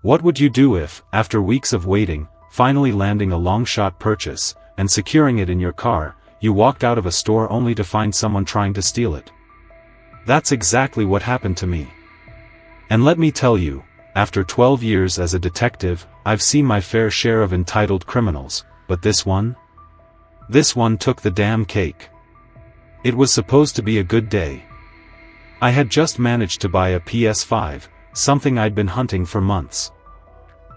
What would you do if, after weeks of waiting, finally landing a long-shot purchase, and securing it in your car, you walked out of a store only to find someone trying to steal it? That's exactly what happened to me. And let me tell you, after 12 years as a detective, I've seen my fair share of entitled criminals, but this one? This one took the damn cake. It was supposed to be a good day. I had just managed to buy a PS5, something I'd been hunting for months.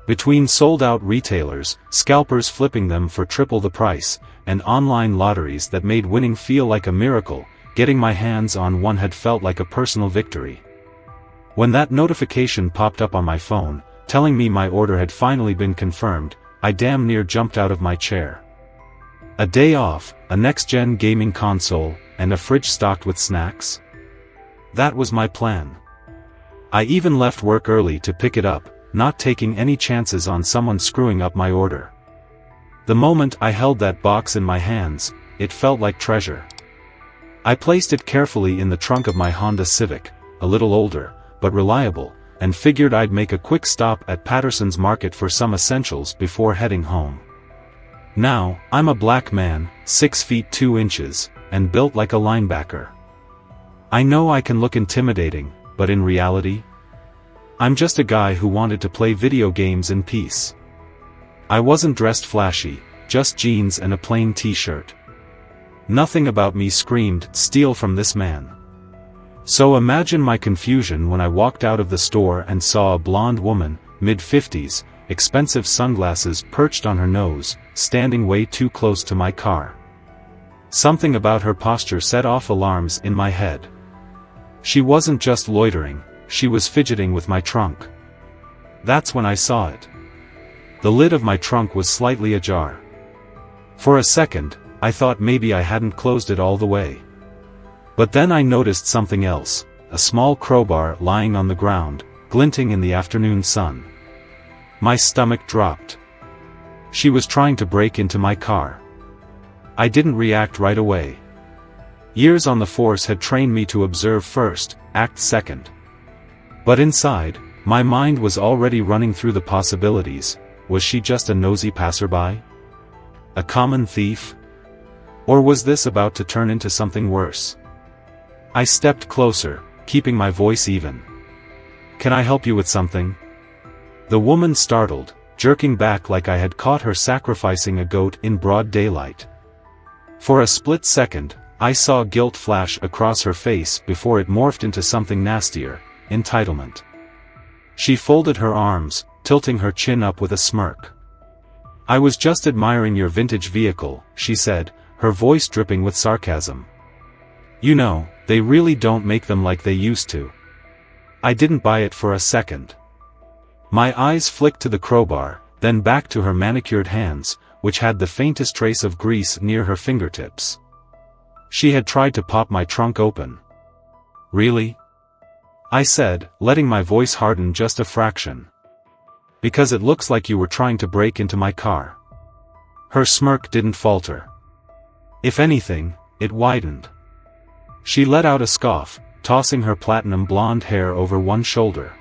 Between sold-out retailers, scalpers flipping them for triple the price, and online lotteries that made winning feel like a miracle, getting my hands on one had felt like a personal victory. When that notification popped up on my phone, telling me my order had finally been confirmed, I damn near jumped out of my chair. A day off, a next-gen gaming console, and a fridge stocked with snacks? That was my plan. I even left work early to pick it up, not taking any chances on someone screwing up my order. The moment I held that box in my hands, it felt like treasure. I placed it carefully in the trunk of my Honda Civic, a little older, but reliable, and figured I'd make a quick stop at Patterson's Market for some essentials before heading home. Now, I'm a black man, 6 feet 2 inches, and built like a linebacker. I know I can look intimidating, but in reality, I'm just a guy who wanted to play video games in peace. I wasn't dressed flashy, just jeans and a plain t-shirt. Nothing about me screamed, "Steal from this man." So imagine my confusion when I walked out of the store and saw a blonde woman, mid-50s, expensive sunglasses perched on her nose, standing way too close to my car. Something about her posture set off alarms in my head. She wasn't just loitering, she was fidgeting with my trunk. That's when I saw it. The lid of my trunk was slightly ajar. For a second, I thought maybe I hadn't closed it all the way. But then I noticed something else, a small crowbar lying on the ground, glinting in the afternoon sun. My stomach dropped. She was trying to break into my car. I didn't react right away. Years on the force had trained me to observe first, act second. But inside, my mind was already running through the possibilities. Was she just a nosy passerby? A common thief? Or was this about to turn into something worse? I stepped closer, keeping my voice even. "Can I help you with something?" The woman startled, jerking back like I had caught her sacrificing a goat in broad daylight. For a split second, I saw guilt flash across her face before it morphed into something nastier, entitlement. She folded her arms, tilting her chin up with a smirk. "I was just admiring your vintage vehicle," she said, her voice dripping with sarcasm. "You know, they really don't make them like they used to." I didn't buy it for a second. My eyes flicked to the crowbar, then back to her manicured hands, which had the faintest trace of grease near her fingertips. She had tried to pop my trunk open. "Really?" I said, letting my voice harden just a fraction. "Because it looks like you were trying to break into my car." Her smirk didn't falter. If anything, it widened. She let out a scoff, tossing her platinum blonde hair over one shoulder.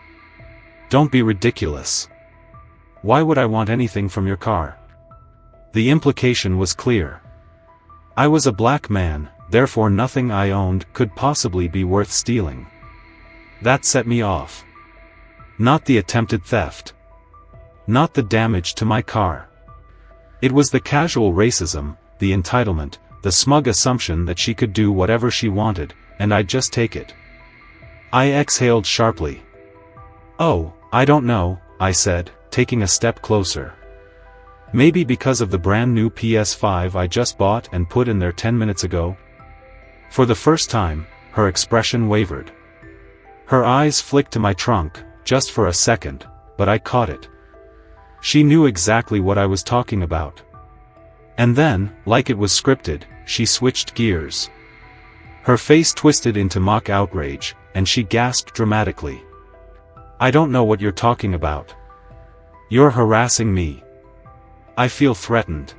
"Don't be ridiculous. Why would I want anything from your car?" The implication was clear. I was a black man, therefore nothing I owned could possibly be worth stealing. That set me off. Not the attempted theft. Not the damage to my car. It was the casual racism, the entitlement, the smug assumption that she could do whatever she wanted, and I'd just take it. I exhaled sharply. "Oh, I don't know," I said, taking a step closer. "Maybe because of the brand new PS5 I just bought and put in there 10 minutes ago?" For the first time, her expression wavered. Her eyes flicked to my trunk, just for a second, but I caught it. She knew exactly what I was talking about. And then, like it was scripted, she switched gears. Her face twisted into mock outrage, and she gasped dramatically. "I don't know what you're talking about. You're harassing me. I feel threatened."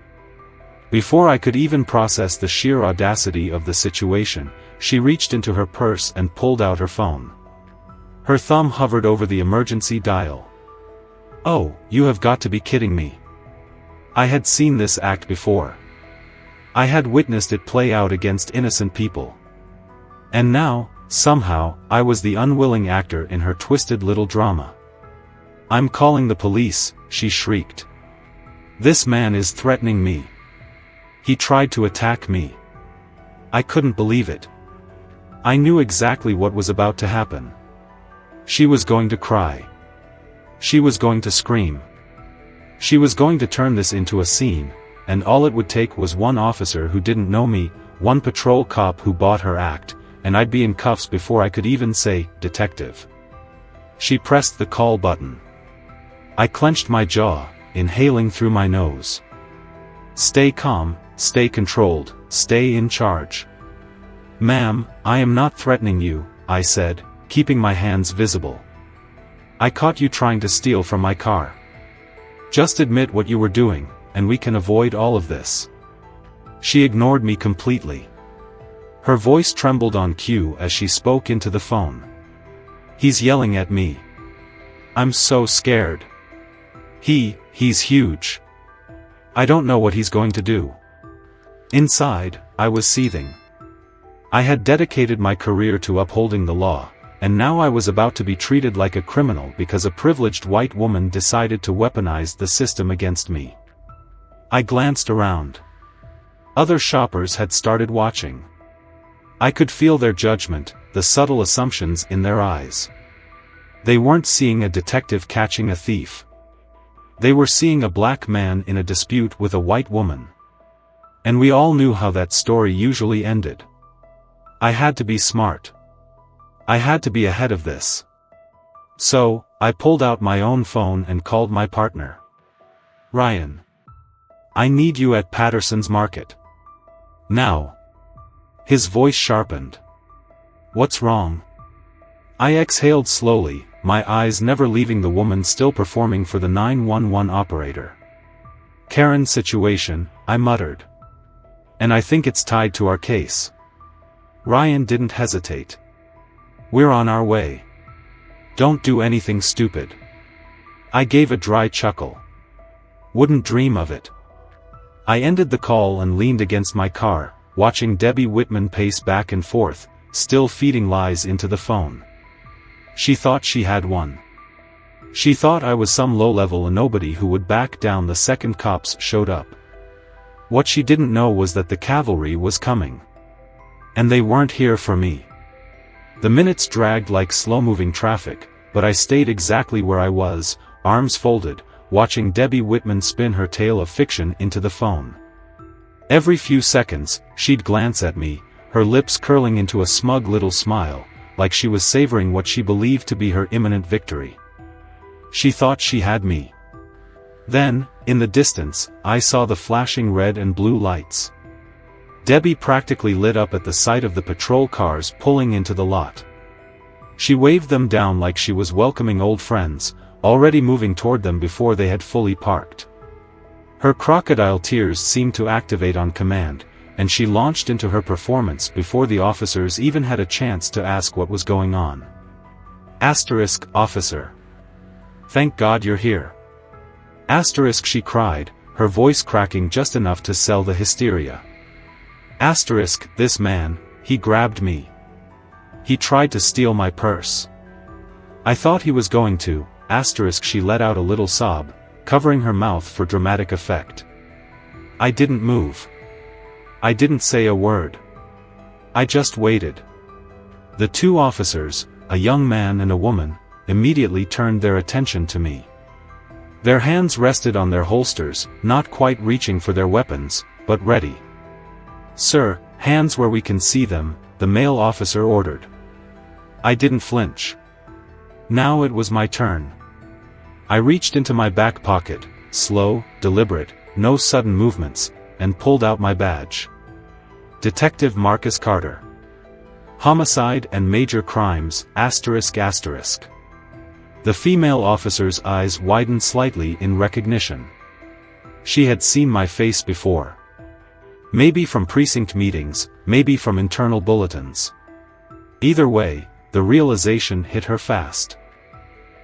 Before I could even process the sheer audacity of the situation, she reached into her purse and pulled out her phone. Her thumb hovered over the emergency dial. Oh, you have got to be kidding me. I had seen this act before. I had witnessed it play out against innocent people. And now, somehow, I was the unwilling actor in her twisted little drama. I'm calling the police, she shrieked. This man is threatening me. He tried to attack me. I couldn't believe it. I knew exactly what was about to happen. She was going to cry. She was going to scream. She was going to turn this into a scene, and all it would take was one officer who didn't know me, one patrol cop who bought her act, and I'd be in cuffs before I could even say, "Detective." She pressed the call button. I clenched my jaw, inhaling through my nose. Stay calm, stay controlled, stay in charge. Ma'am, I am not threatening you, I said, keeping my hands visible. I caught you trying to steal from my car. Just admit what you were doing, and we can avoid all of this. She ignored me completely. Her voice trembled on cue as she spoke into the phone. He's yelling at me. I'm so scared. He's huge. I don't know what he's going to do. Inside, I was seething. I had dedicated my career to upholding the law, and now I was about to be treated like a criminal because a privileged white woman decided to weaponize the system against me. I glanced around. Other shoppers had started watching. I could feel their judgment, the subtle assumptions in their eyes. They weren't seeing a detective catching a thief. They were seeing a black man in a dispute with a white woman. And we all knew how that story usually ended. I had to be smart. I had to be ahead of this. So, I pulled out my own phone and called my partner. Ryan. I need you at Patterson's Market. Now. His voice sharpened. What's wrong? I exhaled slowly, my eyes never leaving the woman still performing for the 911 operator. Karen's situation, I muttered. And I think it's tied to our case. Ryan didn't hesitate. We're on our way. Don't do anything stupid. I gave a dry chuckle. Wouldn't dream of it. I ended the call and leaned against my car, watching Debbie Whitman pace back and forth, still feeding lies into the phone. She thought she had won. She thought I was some low-level nobody who would back down the second cops showed up. What she didn't know was that the cavalry was coming. And they weren't here for me. The minutes dragged like slow-moving traffic, but I stayed exactly where I was, arms folded, watching Debbie Whitman spin her tale of fiction into the phone. Every few seconds, she'd glance at me, her lips curling into a smug little smile, like she was savoring what she believed to be her imminent victory. She thought she had me. Then, in the distance, I saw the flashing red and blue lights. Debbie practically lit up at the sight of the patrol cars pulling into the lot. She waved them down like she was welcoming old friends, already moving toward them before they had fully parked. Her crocodile tears seemed to activate on command, and she launched into her performance before the officers even had a chance to ask what was going on. Asterisk, officer. Thank God you're here. Asterisk, she cried, her voice cracking just enough to sell the hysteria. Asterisk, this man, he grabbed me. He tried to steal my purse. I thought he was going to, asterisk, she let out a little sob, covering her mouth for dramatic effect. I didn't move. I didn't say a word. I just waited. The two officers, a young man and a woman, immediately turned their attention to me. Their hands rested on their holsters, not quite reaching for their weapons, but ready. Sir, hands where we can see them, the male officer ordered. I didn't flinch. Now it was my turn. I reached into my back pocket, slow, deliberate, no sudden movements, and pulled out my badge. Detective Marcus Carter. Homicide and Major Crimes, asterisk asterisk. The female officer's eyes widened slightly in recognition. She had seen my face before. Maybe from precinct meetings, maybe from internal bulletins. Either way, the realization hit her fast.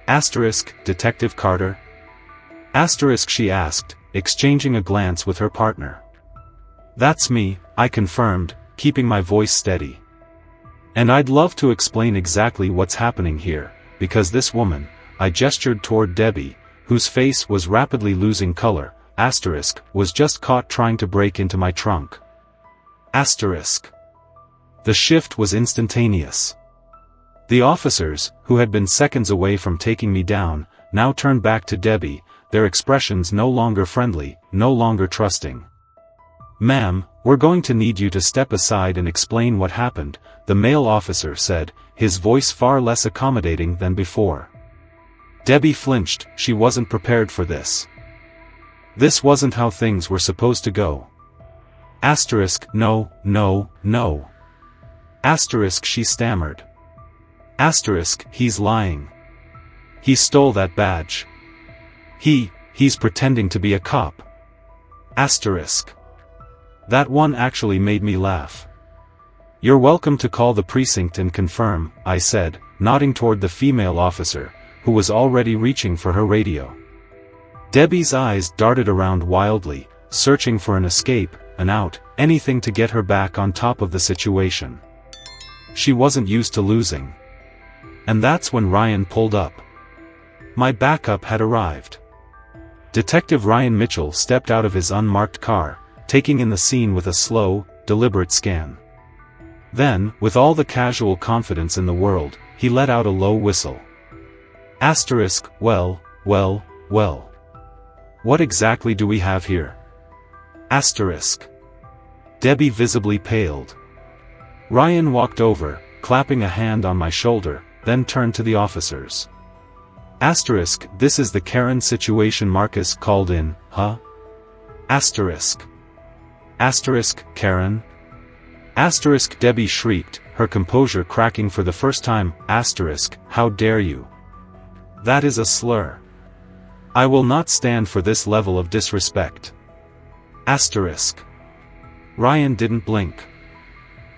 Asterisk, Detective Carter? Asterisk, she asked, exchanging a glance with her partner. That's me, I confirmed, keeping my voice steady. And I'd love to explain exactly what's happening here, because this woman, I gestured toward Debbie, whose face was rapidly losing color, asterisk, was just caught trying to break into my trunk. Asterisk. The shift was instantaneous. The officers, who had been seconds away from taking me down, now turned back to Debbie, their expressions no longer friendly, no longer trusting. "Ma'am, we're going to need you to step aside and explain what happened," the male officer said, his voice far less accommodating than before. Debbie flinched, she wasn't prepared for this. This wasn't how things were supposed to go. Asterisk, no, no, no. Asterisk, she stammered. Asterisk, he's lying. He stole that badge. He's pretending to be a cop. Asterisk. That one actually made me laugh. "You're welcome to call the precinct and confirm," I said, nodding toward the female officer, who was already reaching for her radio. Debbie's eyes darted around wildly, searching for an escape, an out, anything to get her back on top of the situation. She wasn't used to losing. And that's when Ryan pulled up. My backup had arrived. Detective Ryan Mitchell stepped out of his unmarked car, taking in the scene with a slow, deliberate scan. Then, with all the casual confidence in the world, he let out a low whistle. Asterisk, well. What exactly do we have here? Asterisk. Debbie visibly paled. Ryan walked over, clapping a hand on my shoulder, then turned to the officers. Asterisk, this is the Karen situation Marcus called in, huh? Asterisk. Asterisk, Karen? Asterisk, Debbie shrieked, her composure cracking for the first time. Asterisk, how dare you? That is a slur. I will not stand for this level of disrespect. Asterisk. Ryan didn't blink.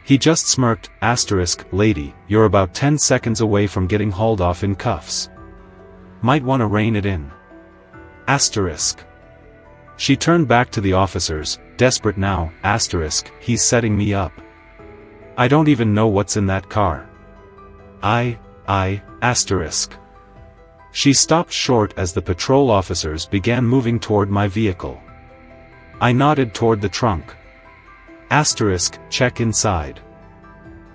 He just smirked. Asterisk, lady, you're about 10 seconds away from getting hauled off in cuffs. Might want to rein it in. Asterisk. She turned back to the officers, desperate now. Asterisk, he's setting me up. I don't even know what's in that car. Asterisk. She stopped short as the patrol officers began moving toward my vehicle. I nodded toward the trunk. Asterisk, check inside.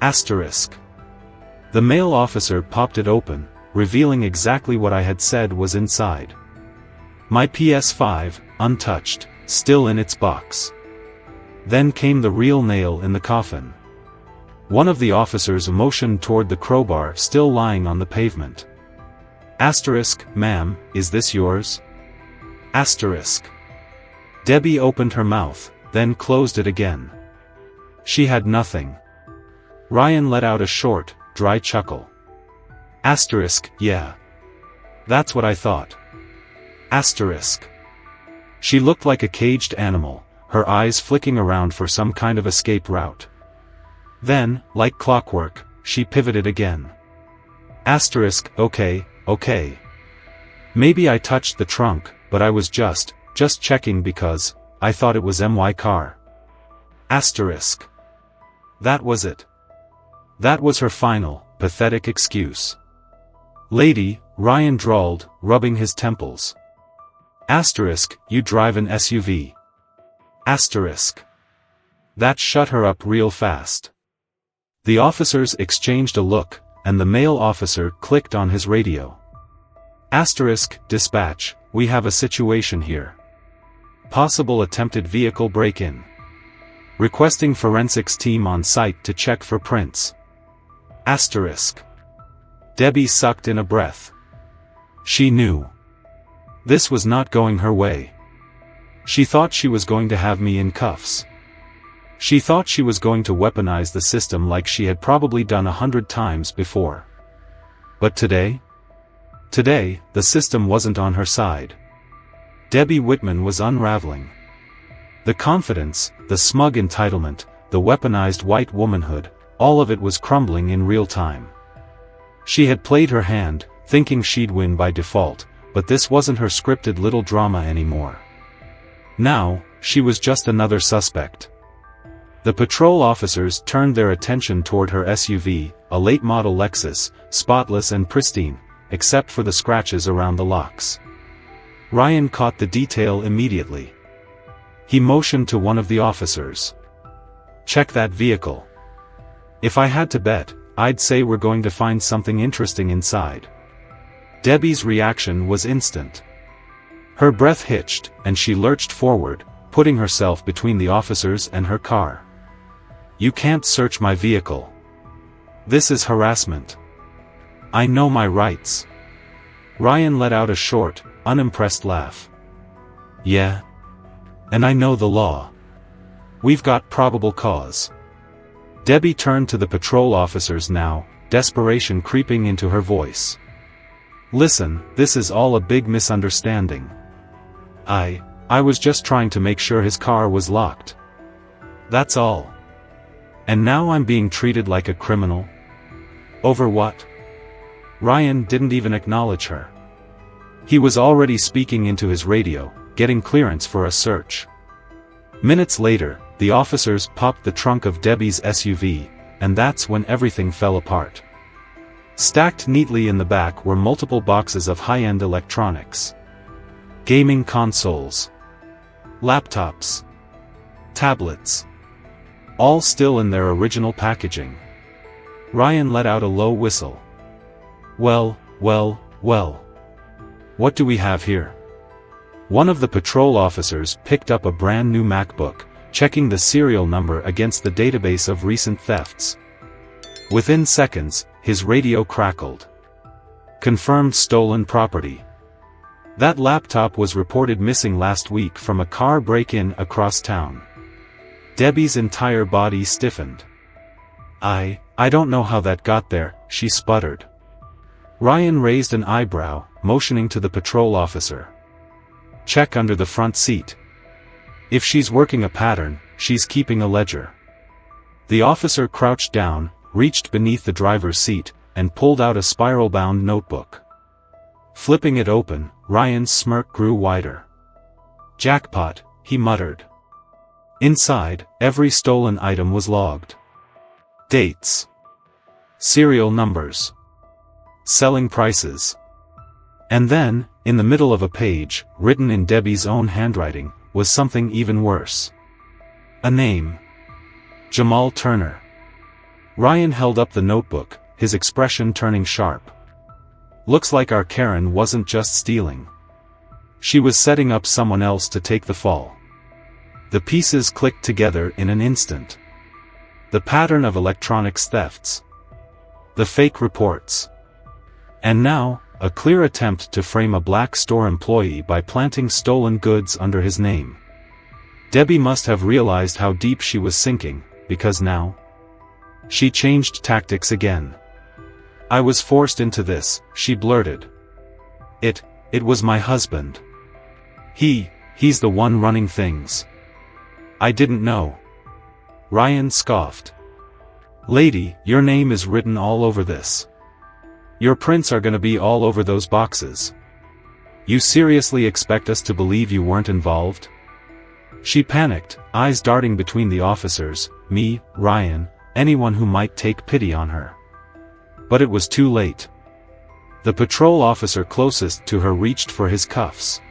Asterisk. The male officer popped it open, revealing exactly what I had said was inside. My PS5, untouched, still in its box. Then came the real nail in the coffin. One of the officers motioned toward the crowbar still lying on the pavement. Asterisk, ma'am, is this yours? Asterisk. Debbie opened her mouth, then closed it again. She had nothing. Ryan let out a short, dry chuckle. Asterisk, yeah. That's what I thought. Asterisk. She looked like a caged animal, her eyes flicking around for some kind of escape route. Then, like clockwork, she pivoted again. Asterisk, okay. Maybe I touched the trunk, but I was just checking because I thought it was my car. Asterisk. That was it. That was her final, pathetic excuse. Lady, Ryan drawled, rubbing his temples. Asterisk, you drive an SUV. Asterisk. That shut her up real fast. The officers exchanged a look, and the male officer clicked on his radio. Asterisk, dispatch, we have a situation here. Possible attempted vehicle break-in. Requesting forensics team on site to check for prints. Asterisk. Debbie sucked in a breath. She knew. This was not going her way. She thought she was going to have me in cuffs. She thought she was going to weaponize the system like she had probably done 100 times before. But today? Today, the system wasn't on her side. Debbie Whitman was unraveling. The confidence, the smug entitlement, the weaponized white womanhood, all of it was crumbling in real time. She had played her hand, thinking she'd win by default, but this wasn't her scripted little drama anymore. Now, she was just another suspect. The patrol officers turned their attention toward her SUV, a late-model Lexus, spotless and pristine, except for the scratches around the locks. Ryan caught the detail immediately. He motioned to one of the officers. "Check that vehicle. If I had to bet, I'd say we're going to find something interesting inside." Debbie's reaction was instant. Her breath hitched, and she lurched forward, putting herself between the officers and her car. "You can't search my vehicle. This is harassment. I know my rights." Ryan let out a short, unimpressed laugh. "Yeah. And I know the law. We've got probable cause." Debbie turned to the patrol officers now, desperation creeping into her voice. "Listen, this is all a big misunderstanding. I was just trying to make sure his car was locked. That's all. And now I'm being treated like a criminal? Over what?" Ryan didn't even acknowledge her. He was already speaking into his radio, getting clearance for a search. Minutes later, the officers popped the trunk of Debbie's SUV, and that's when everything fell apart. Stacked neatly in the back were multiple boxes of high-end electronics. Gaming consoles. Laptops. Tablets. All still in their original packaging. Ryan let out a low whistle. Well. What do we have here?" One of the patrol officers picked up a brand new MacBook, checking the serial number against the database of recent thefts. Within seconds, his radio crackled. Confirmed stolen property. That laptop was reported missing last week from a car break-in across town. Debbie's entire body stiffened. I don't know how that got there," she sputtered. Ryan raised an eyebrow, motioning to the patrol officer. "Check under the front seat. If she's working a pattern, she's keeping a ledger." The officer crouched down, reached beneath the driver's seat, and pulled out a spiral-bound notebook. Flipping it open, Ryan's smirk grew wider. "Jackpot," he muttered. Inside, every stolen item was logged. Dates. Serial numbers. Selling prices. And then, in the middle of a page, written in Debbie's own handwriting, was something even worse. A name. Jamal Turner. Ryan held up the notebook, his expression turning sharp. Looks like our Karen wasn't just stealing. She was setting up someone else to take the fall. The pieces clicked together in an instant. The pattern of electronics thefts. The fake reports. And now, a clear attempt to frame a black store employee by planting stolen goods under his name. Debbie must have realized how deep she was sinking, because now she changed tactics again. "I was forced into this," she blurted. It was my husband. He's the one running things. I didn't know." Ryan scoffed. "Lady, your name is written all over this. Your prints are gonna be all over those boxes. You seriously expect us to believe you weren't involved?" She panicked, eyes darting between the officers, me, Ryan, anyone who might take pity on her. But it was too late. The patrol officer closest to her reached for his cuffs.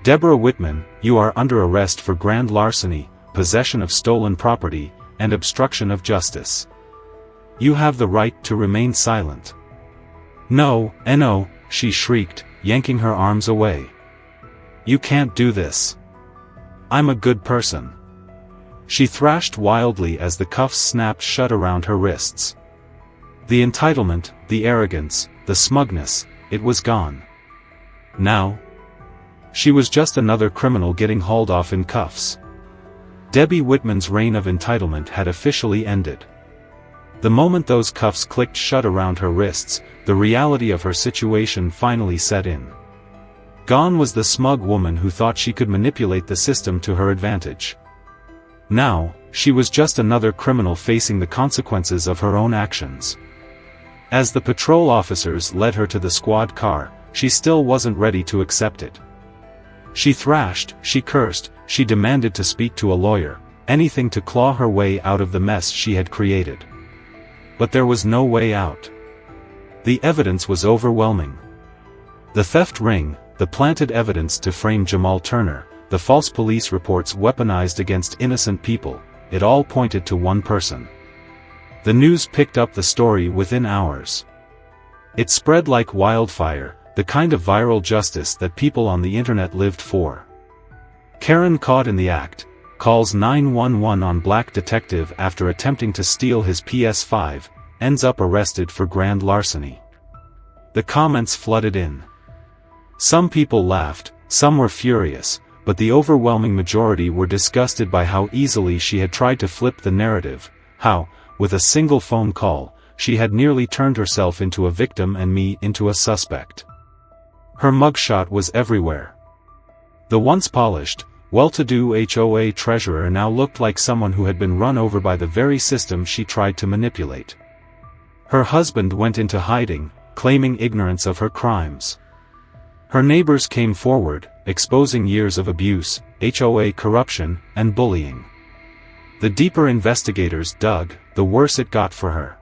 "Deborah Whitman, you are under arrest for grand larceny, possession of stolen property, and obstruction of justice. You have the right to remain silent." No, she shrieked, yanking her arms away. "You can't do this. I'm a good person." She thrashed wildly as the cuffs snapped shut around her wrists. The entitlement, the arrogance, the smugness, it was gone. Now, she was just another criminal getting hauled off in cuffs. Debbie Whitman's reign of entitlement had officially ended. The moment those cuffs clicked shut around her wrists, the reality of her situation finally set in. Gone was the smug woman who thought she could manipulate the system to her advantage. Now, she was just another criminal facing the consequences of her own actions. As the patrol officers led her to the squad car, she still wasn't ready to accept it. She thrashed, she cursed, she demanded to speak to a lawyer, anything to claw her way out of the mess she had created. But there was no way out. The evidence was overwhelming. The theft ring, the planted evidence to frame Jamal Turner, the false police reports weaponized against innocent people, it all pointed to one person. The news picked up the story within hours. It spread like wildfire, the kind of viral justice that people on the internet lived for. Karen caught in the act, calls 911 on black detective after attempting to steal his PS5, ends up arrested for grand larceny. The comments flooded in. Some people laughed, some were furious, but the overwhelming majority were disgusted by how easily she had tried to flip the narrative, how, with a single phone call, she had nearly turned herself into a victim and me into a suspect. Her mugshot was everywhere. The once polished, well-to-do HOA treasurer now looked like someone who had been run over by the very system she tried to manipulate. Her husband went into hiding, claiming ignorance of her crimes. Her neighbors came forward, exposing years of abuse, HOA corruption, and bullying. The deeper investigators dug, the worse it got for her.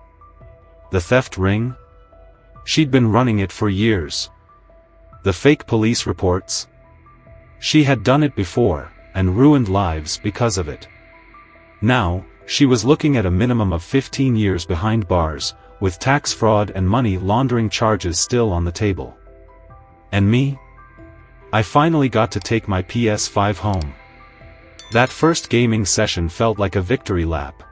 The theft ring? She'd been running it for years. The fake police reports? She had done it before, and ruined lives because of it. Now, she was looking at a minimum of 15 years behind bars, with tax fraud and money laundering charges still on the table. And me? I finally got to take my PS5 home. That first gaming session felt like a victory lap.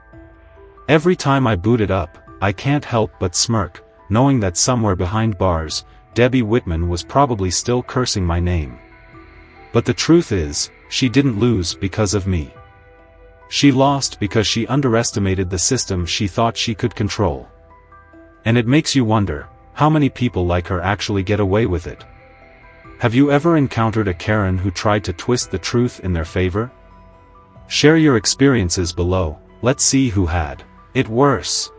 Every time I boot it up, I can't help but smirk, knowing that somewhere behind bars, Debbie Whitman was probably still cursing my name. But the truth is, she didn't lose because of me. She lost because she underestimated the system she thought she could control. And it makes you wonder, how many people like her actually get away with it? Have you ever encountered a Karen who tried to twist the truth in their favor? Share your experiences below, let's see who had it worse.